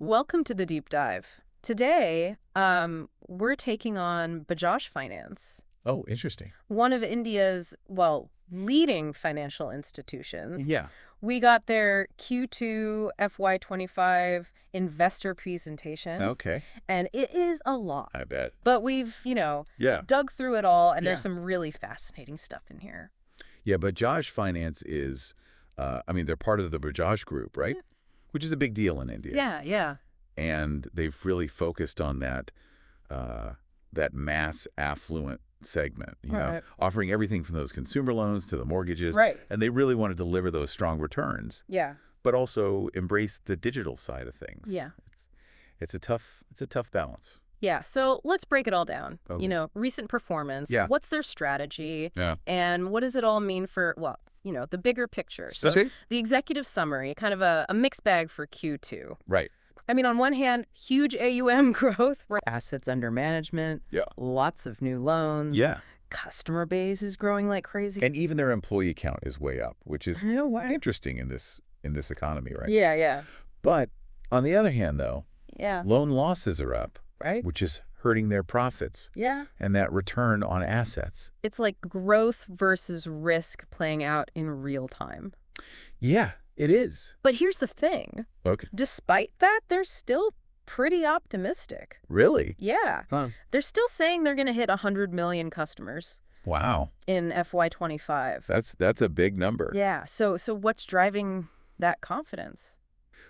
Welcome to the deep dive. Today, we're taking on Bajaj Finance, Oh, interesting. one of India's, well, leading financial institutions. Yeah. We got their Q2 FY25 investor presentation, Okay. and it is a lot. I bet. But we've, Yeah. dug through it all, and Yeah. there's some really fascinating stuff in here. Yeah, Bajaj Finance is, they're part of the Bajaj Group, right? Yeah. Which is a big deal in India. Yeah. And they've really focused on that mass affluent segment, Right. offering everything from those consumer loans to the mortgages. Right. And they really want to deliver those strong returns, Yeah. but also embrace the digital side of things. Yeah. It's a tough balance. Yeah, so let's break it all down. Okay. Recent performance, Yeah. what's their strategy, Yeah. and what does it all mean for, well, the bigger picture. So See? the executive summary, kind of a mixed bag for Q2. Right. I mean, on one hand, huge AUM growth, assets under management, Yeah. lots of new loans. Yeah. Customer base is growing like crazy. And even their employee count is way up, which is interesting in this economy, right? Yeah. But on the other hand, though, Yeah. loan losses are up, Right? which is hurting their profits Yeah. and that return on assets. It's like growth versus risk playing out in real time. Yeah, it is. But here's the thing. Okay. Despite that, they're still pretty optimistic. Really? Yeah. Huh. They're still saying they're going to hit 100 million customers Wow. in FY25. That's a big number. Yeah. So what's driving that confidence?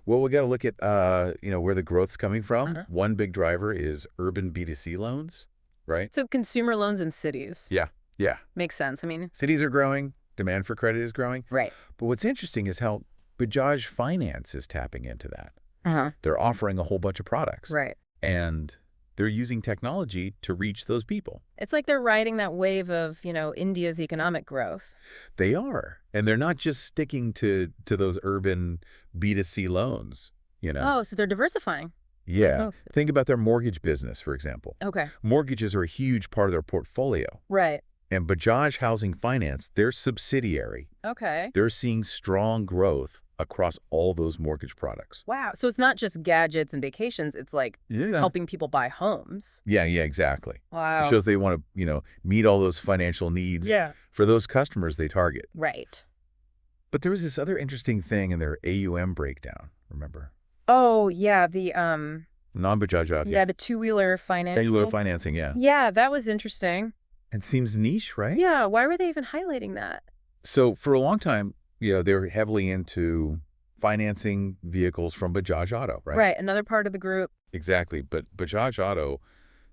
Well, we got to look at where the growth's coming from. Uh-huh. One big driver is urban B2C loans, right? So consumer loans in cities. Yeah. Makes sense. I mean, Cities are growing, demand for credit is growing. right. But what's interesting is how Bajaj Finance is tapping into that. Uh-huh. They're offering a whole bunch of products. Right. And they're using technology to reach those people. It's like they're riding that wave of, India's economic growth. They are. And they're not just sticking to those urban B2C loans, Oh, so they're diversifying. Yeah. Oh. Think about their mortgage business, for example. Okay. Mortgages are a huge part of their portfolio. Right. And Bajaj Housing Finance, their subsidiary, Okay. they're seeing strong growth across all those mortgage products. Wow. So it's not just gadgets and vacations. It's like helping people buy homes. Yeah, exactly. Wow. It shows they want to, meet all those financial needs for those customers they target. Right. But there was this other interesting thing in their AUM breakdown, remember? Oh, yeah, the Non-Bajaj. yeah, the two-wheeler financing. Cellular financing, yeah. Yeah, that was interesting. It seems niche, right? Yeah, why were they even highlighting that? So for a long time, they were heavily into financing vehicles from Bajaj Auto, right? Right, another part of the group. Exactly. But Bajaj Auto,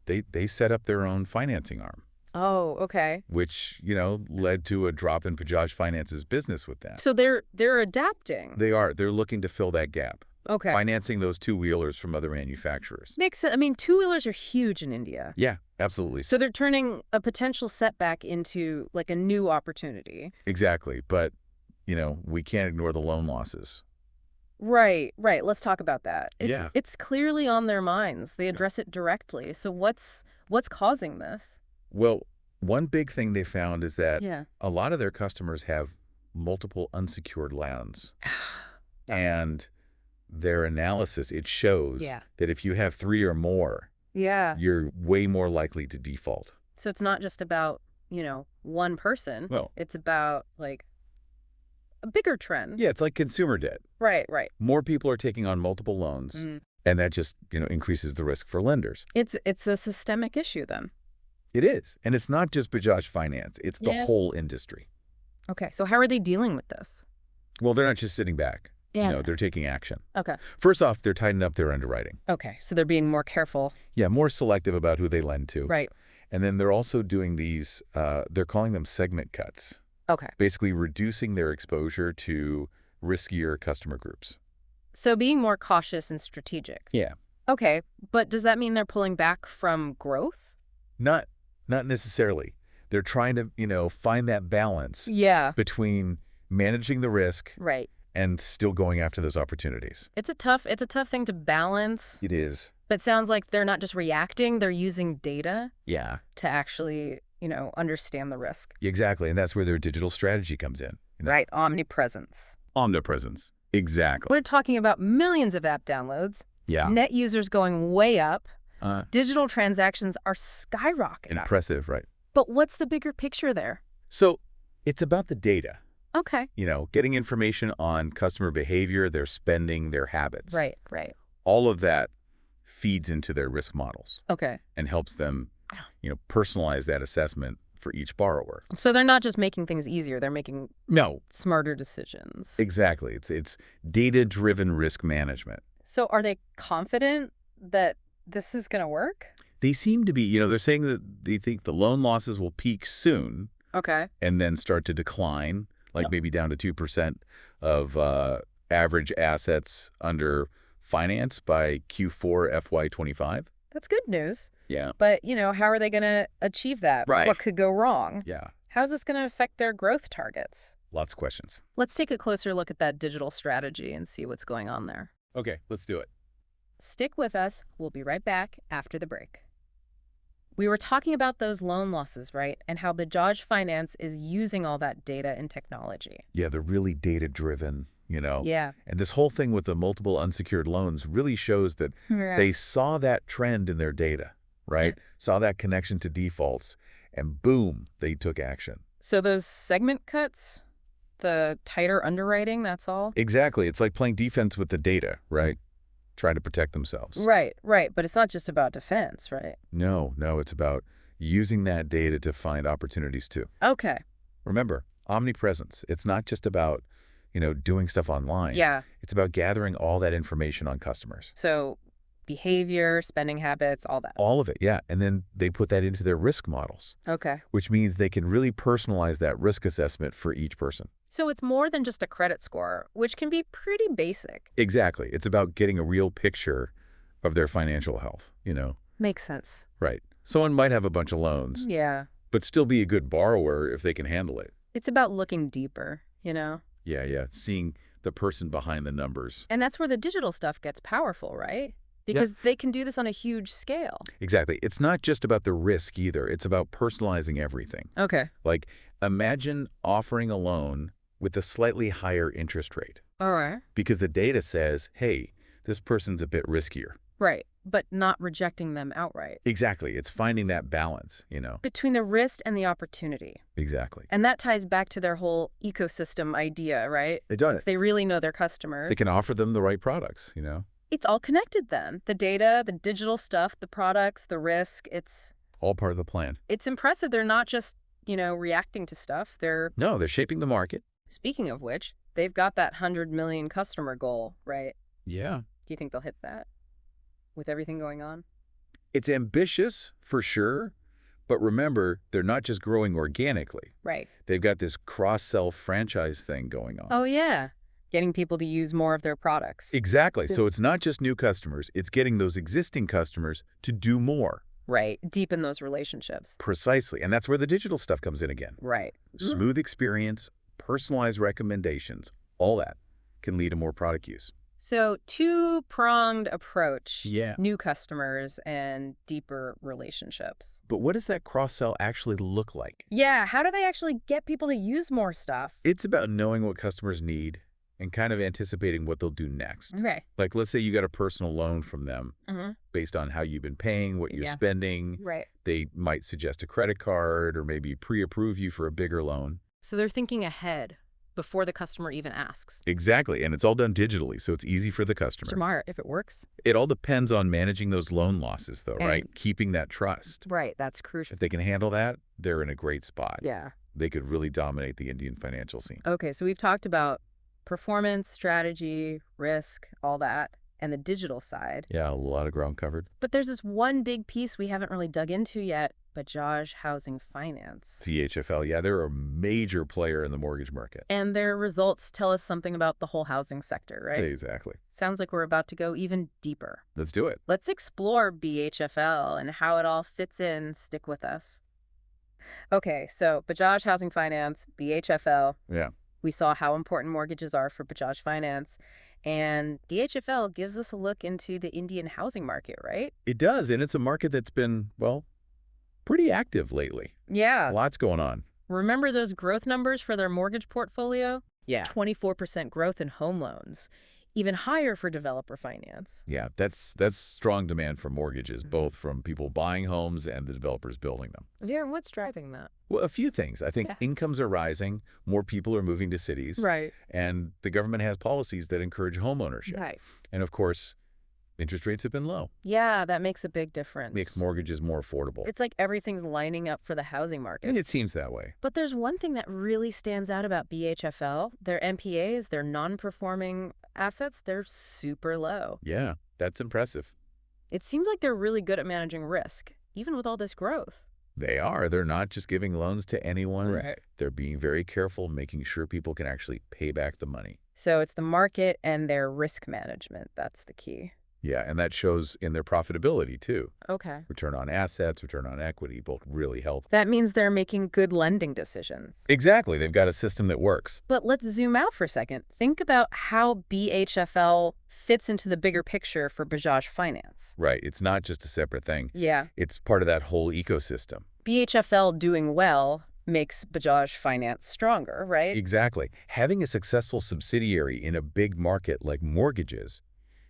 they set up their own financing arm, Oh, okay. which, led to a drop in Bajaj Finance's business with that. So they're adapting. They are. They're looking to fill that gap, Okay. financing those two-wheelers from other manufacturers. Makes sense. I mean, two-wheelers are huge in India. Yeah, absolutely. So they're turning a potential setback into like a new opportunity. Exactly. But, we can't ignore the loan losses. Right. Let's talk about that. Yeah. It's clearly on their minds. They address it directly. So what's causing this? Well, one big thing they found is that Yeah. a lot of their customers have multiple unsecured loans. And their analysis, it shows Yeah. that if you have 3 or more, Yeah. you're way more likely to default. So it's not just about, one person. Well, It's about like a bigger trend. yeah, it's like consumer debt. Right. More people are taking on multiple loans, Mm. and that just, increases the risk for lenders. It's a systemic issue then. It is. And it's not just Bajaj Finance. It's the Yeah. whole industry. Okay. So how are they dealing with this? Well, they're not just sitting back. Yeah. They're taking action. Okay. First off, they're tightening up their underwriting. Okay. So they're being more careful. Yeah, more selective about who they lend to. Right. And then they're also doing these, they're calling them segment cuts, Okay. basically reducing their exposure to riskier customer groups. So being more cautious and strategic. Yeah. Okay. But does that mean they're pulling back from growth? Not necessarily. They're trying to, find that balance Yeah. between managing the risk Right. and still going after those opportunities. It's a tough thing to balance. It is. But sounds like they're not just reacting, they're using data Yeah, to actually, understand the risk. exactly. And that's where their digital strategy comes in. Right. Omnipresence. Omnipresence. Exactly. We're talking about millions of app downloads. Yeah. Net users going way up. Uh, Digital transactions are skyrocketing. Impressive, right? But what's the bigger picture there? So it's about the data, Okay. getting information on customer behavior, their spending, their habits. Right. All of that feeds into their risk models Okay. and helps them, personalize that assessment for each borrower. So they're not just making things easier, they're making No, smarter decisions. exactly. It's data-driven risk management. So are they confident that this is going to work? They seem to be, they're saying that they think the loan losses will peak soon Okay. and then start to decline, like maybe down to 2% of average assets under finance by Q4 FY25. That's good news. Yeah. But, how are they going to achieve that? Right. What could go wrong? Yeah. How's this going to affect their growth targets? Lots of questions. Let's take a closer look at that digital strategy and see what's going on there. Okay, let's do it. Stick with us. We'll be right back after the break. We were talking about those loan losses, right? And how Bajaj Finance is using all that data and technology. Yeah, they're really data-driven, Yeah. And this whole thing with the multiple unsecured loans really shows that they saw that trend in their data, right? Saw that connection to defaults, and boom, they took action. So those segment cuts, the tighter underwriting, that's all? Exactly. It's like playing defense with the data, right? Trying to protect themselves. Right. But it's not just about defense, right? No, it's about using that data to find opportunities too. Okay. Remember, omnipresence. It's not just about, doing stuff online. Yeah. It's about gathering all that information on customers. So behavior, spending habits, all that. All of it, yeah. And then they put that into their risk models, Okay. which means they can really personalize that risk assessment for each person. So it's more than just a credit score, which can be pretty basic. Exactly. It's about getting a real picture of their financial health, Makes sense. Right. Someone might have a bunch of loans, Yeah. but still be a good borrower if they can handle it. It's about looking deeper, Yeah. Seeing the person behind the numbers. And that's where the digital stuff gets powerful, right? Because they can do this on a huge scale. Exactly. It's not just about the risk either. It's about personalizing everything. Okay. Like, imagine offering a loan with a slightly higher interest rate All right. because the data says, hey, this person's a bit riskier. Right. But not rejecting them outright. Exactly. It's finding that balance, Between the risk and the opportunity. Exactly. And that ties back to their whole ecosystem idea, right? It does. If they really know their customers. They can offer them the right products, It's all connected then. The data, the digital stuff, the products, the risk, it's All part of the plan. impressive. They're not just, reacting to stuff. They're, No, they're shaping the market. speaking of which, they've got that 100 million customer goal, right? Yeah. Do you think they'll hit that with everything going on? It's ambitious, for sure. But remember, they're not just growing organically. Right. They've got this cross-sell franchise thing going on. Oh, yeah. Getting people to use more of their products. Exactly. So it's not just new customers. It's getting those existing customers to do more. Right. Deepen those relationships. Precisely. And that's where the digital stuff comes in again. Right. Smooth experience, personalized recommendations, all that can lead to more product use. So two-pronged approach. Yeah. New customers and deeper relationships. But what does that cross-sell actually look like? Yeah. How do they actually get people to use more stuff? It's about knowing what customers need and kind of anticipating what they'll do next. Okay. Like, let's say you got a personal loan from them based on how you've been paying, what you're spending. Right. They might suggest a credit card or maybe pre-approve you for a bigger loan. So they're thinking ahead before the customer even asks. Exactly. And it's all done digitally, so it's easy for the customer. Smart, if it works. It all depends on managing those loan losses, though, right? And- Keeping that trust. Right. That's crucial. If they can handle that, they're in a great spot. Yeah. They could really dominate the Indian financial scene. Okay. So we've talked about performance, strategy, risk, all that, and the digital side. Yeah, a lot of ground covered. But there's this one big piece we haven't really dug into yet, Bajaj Housing Finance. THFL, yeah, they're a major player in the mortgage market. And their results tell us something about the whole housing sector, right? Exactly. Sounds like we're about to go even deeper. Let's do it. Let's explore BHFL and how it all fits in. Stick with us. Okay, so Bajaj Housing Finance, BHFL. Yeah. We saw how important mortgages are for Bajaj Finance. And DHFL gives us a look into the Indian housing market, right? It does, and it's a market that's been, well, pretty active lately. Yeah. Lots going on. Remember those growth numbers for their mortgage portfolio? Yeah. 24% growth in home loans. even higher for developer finance. Yeah, that's strong demand for mortgages, both from people buying homes and the developers building them. Yeah, and what's driving that? Well, a few things. I think Yeah. incomes are rising, more people are moving to cities, Right. and the government has policies that encourage home ownership. Right. And of course, interest rates have been low. Yeah, that makes a big Makes difference. mortgages more affordable. It's like everything's lining up for the housing market. And it seems that way. But there's one thing that really stands out about BHFL. Their NPAs, their non-performing assets, they're super low. Yeah, that's impressive. It seems like they're really good at managing risk, even with all this growth. They are. They're not just giving loans to anyone. Right. They're being very careful, making sure people can actually pay back the money. So it's the market and their risk management. That's the key. Yeah, and that shows in their profitability, too. Okay. Return on assets, return on equity, both really healthy. That means they're making good lending decisions. Exactly. They've got a system that works. But let's zoom out for a second. Think about how BHFL fits into the bigger picture for Bajaj Finance. Right. It's not just a separate thing. Yeah. It's part of that whole ecosystem. BHFL doing well makes Bajaj Finance stronger, right? Exactly. Having a successful subsidiary in a big market like mortgages,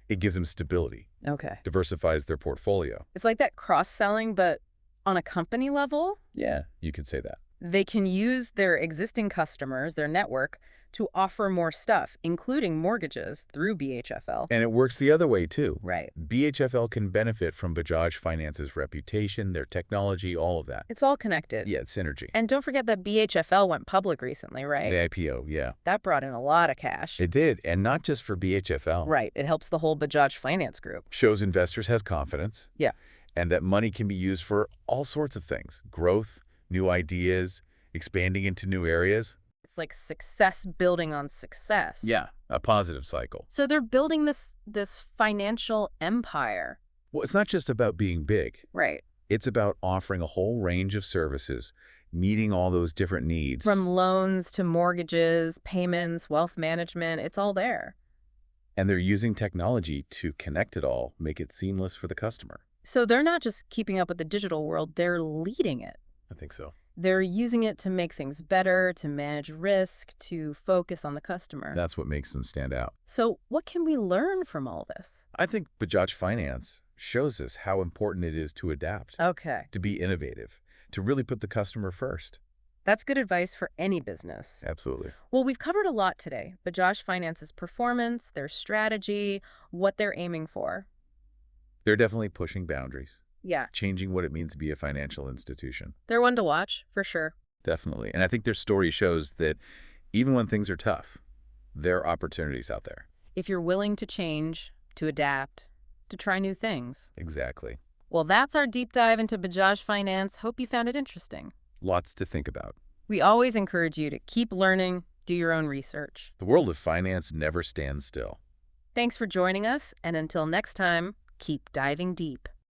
it gives them stability, Okay. diversifies their portfolio. It's like that cross-selling, but on a company level. Yeah, you could say that. They can use their existing customers, their network, to offer more stuff, including mortgages, through BHFL. And it works the other way, too. Right. BHFL can benefit from Bajaj Finance's reputation, their technology, all of that. It's all connected. Yeah, it's synergy. And don't forget that BHFL went public recently, right? The IPO, yeah. That brought in a lot of cash. It did, and not just for BHFL. Right. It helps the whole Bajaj Finance group. Shows investors has confidence. Yeah. And that money can be used for all sorts of things. Growth, new ideas, expanding into new areas. It's like success building on success. Yeah, a positive cycle. So they're building this financial empire. Well, it's not just about being big. Right. It's about offering a whole range of services, meeting all those different needs. From loans to mortgages, payments, wealth management, it's all there. And they're using technology to connect it all, make it seamless for the customer. So they're not just keeping up with the digital world, they're leading it. I think so. They're using it to make things better, to manage risk, to focus on the customer. That's what makes them stand out. So what can we learn from all this? I think Bajaj Finance shows us how important it is to adapt, Okay. to be innovative, to really put the customer first. That's good advice for any business. Absolutely. Well, we've covered a lot today. Bajaj Finance's performance, their strategy, what they're aiming for. They're definitely pushing boundaries, Yeah, changing what it means to be a financial institution. they're one to watch, for sure. Definitely. And I think their story shows that even when things are tough, there are opportunities out there. If you're willing to change, to adapt, to try new things. Exactly. Well, that's our deep dive into Bajaj Finance. Hope you found it interesting. Lots to think about. We always encourage you to keep learning, do your own research. The world of finance never stands still. Thanks for joining us, and until next time, keep diving deep.